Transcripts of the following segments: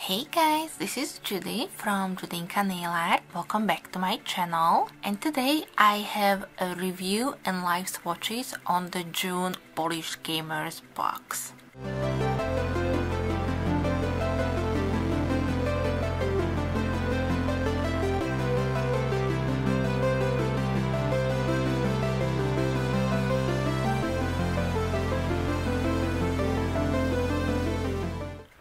Hey guys, this is Judy from Judinka Nail Art. Welcome back to my channel. And today I have a review and live swatches on the June Polish Gamers box.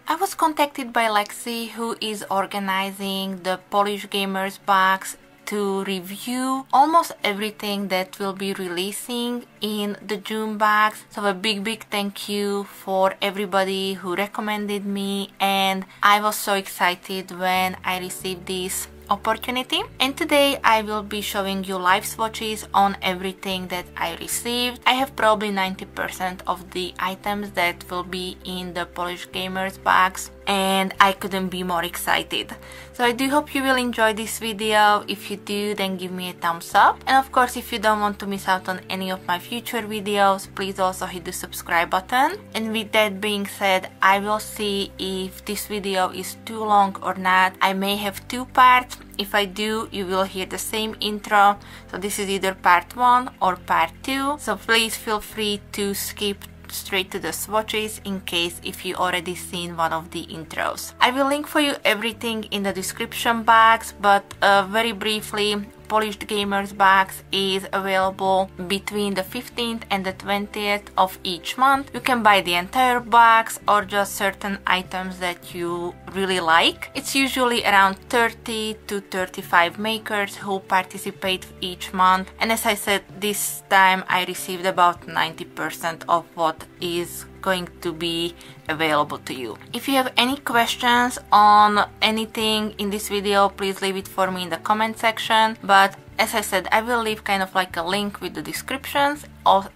I was contacted by Lexi, who is organizing the Polish Gamers box, to review almost everything that will be releasing in the June box. So a big thank you for everybody who recommended me, and I was so excited when I received this opportunity. And today I will be showing you live swatches on everything that I received. I have probably 90% of the items that will be in the Polish Gamers box, and I couldn't be more excited. So I do hope you will enjoy this video. If you do, then give me a thumbs up, and of course if you don't want to miss out on any of my future videos, please also hit the subscribe button. And with that being said, I will see if this video is too long or not. I may have two parts. If I do, you will hear the same intro, so this is either part 1 or part 2, so please feel free to skip straight to the swatches in case if you already seen one of the intros. I will link for you everything in the description box, but very briefly, Polish Gamers box is available between the 15th and the 20th of each month. You can buy the entire box or just certain items that you really like. It's usually around 30 to 35 makers who participate each month, and as I said, this time I received about 90% of what is going to be available to you. If you have any questions on anything in this video, please leave it for me in the comment section, but as I said, I will leave kind of like a link with the descriptions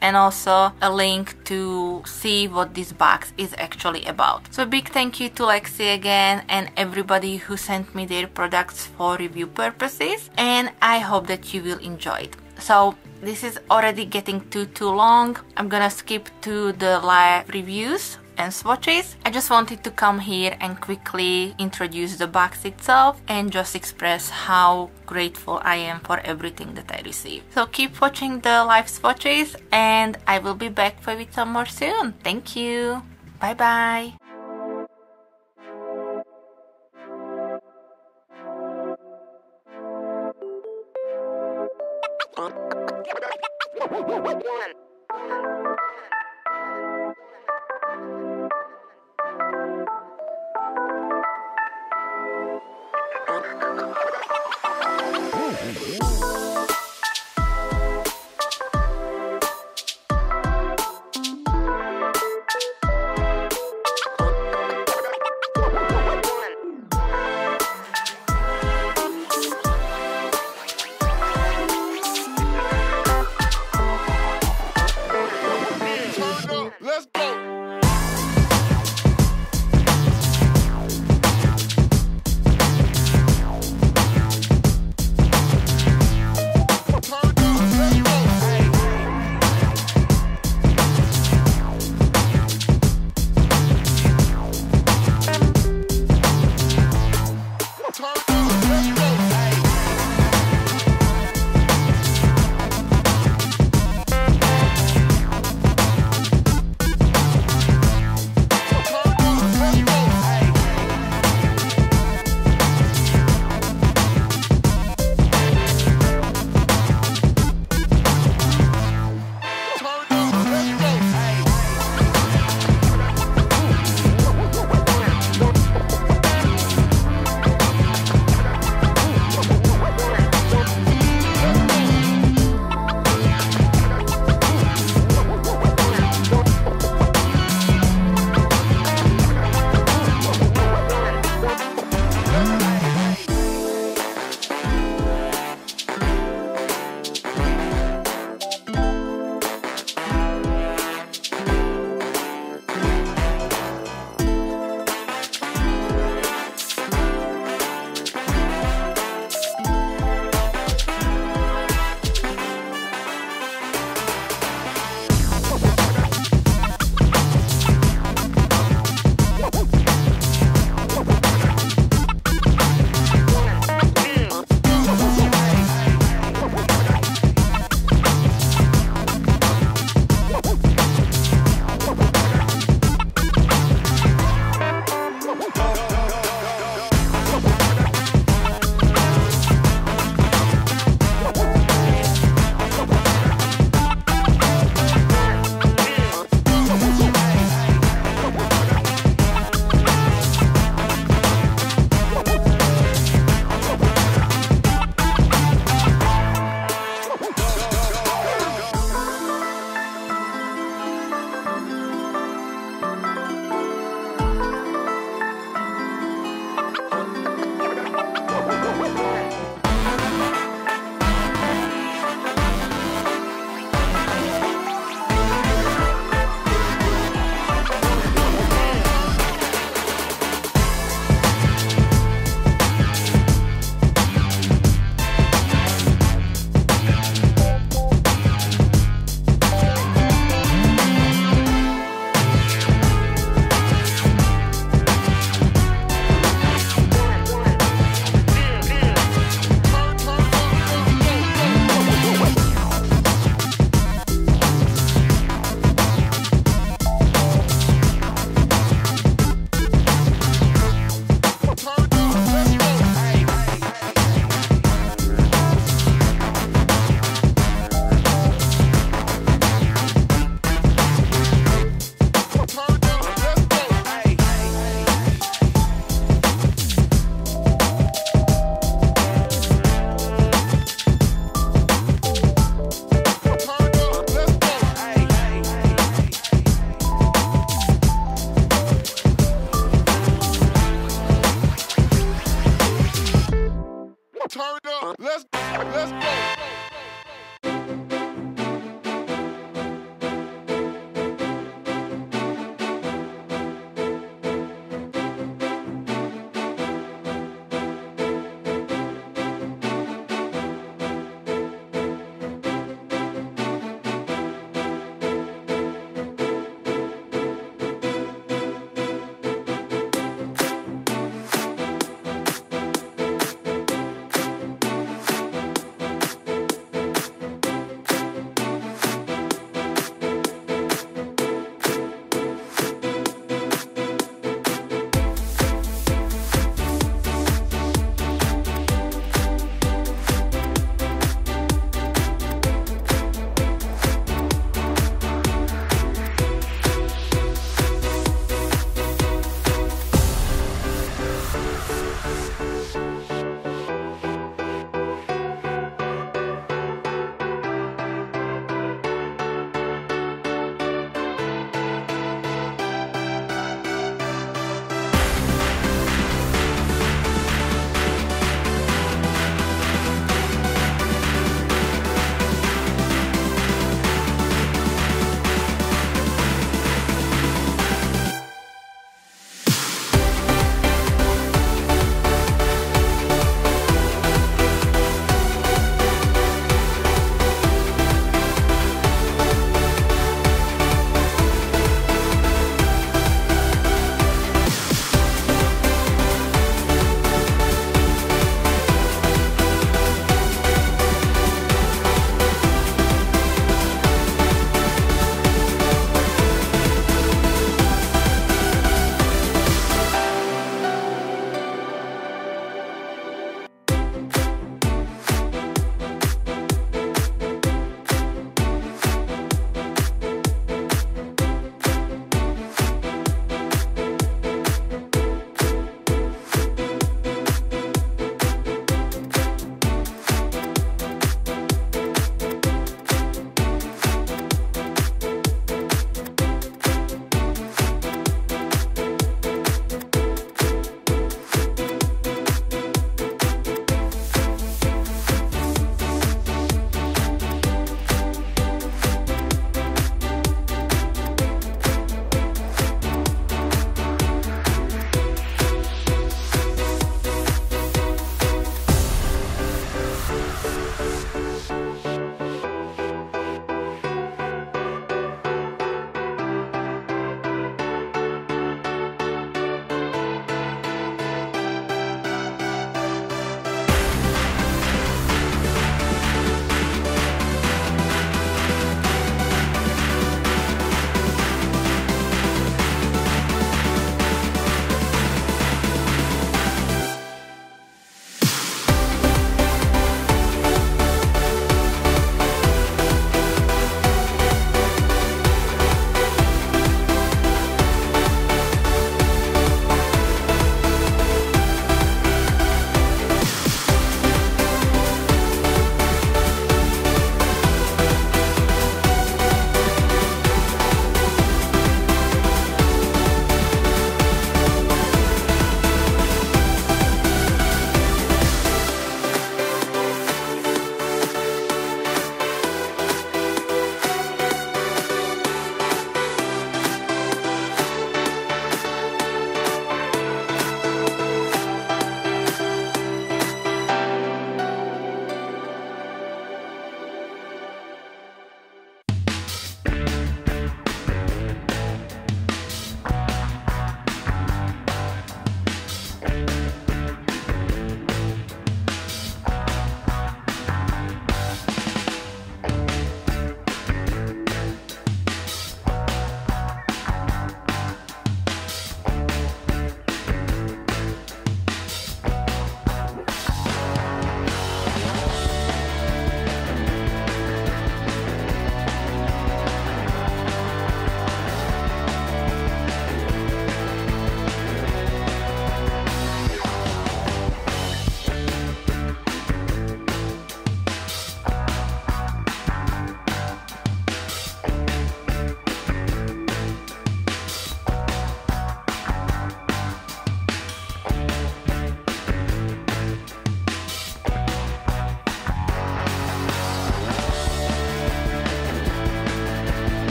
and also a link to see what this box is actually about. So a big thank you to Lexi again and everybody who sent me their products for review purposes, and I hope that you will enjoy it. So this is already getting too long. I'm gonna skip to the live reviews and swatches. I just wanted to come here and quickly introduce the box itself and just express how grateful I am for everything that I received. So keep watching the live swatches, and I will be back for with some more soon. Thank you. Bye bye. Let's go.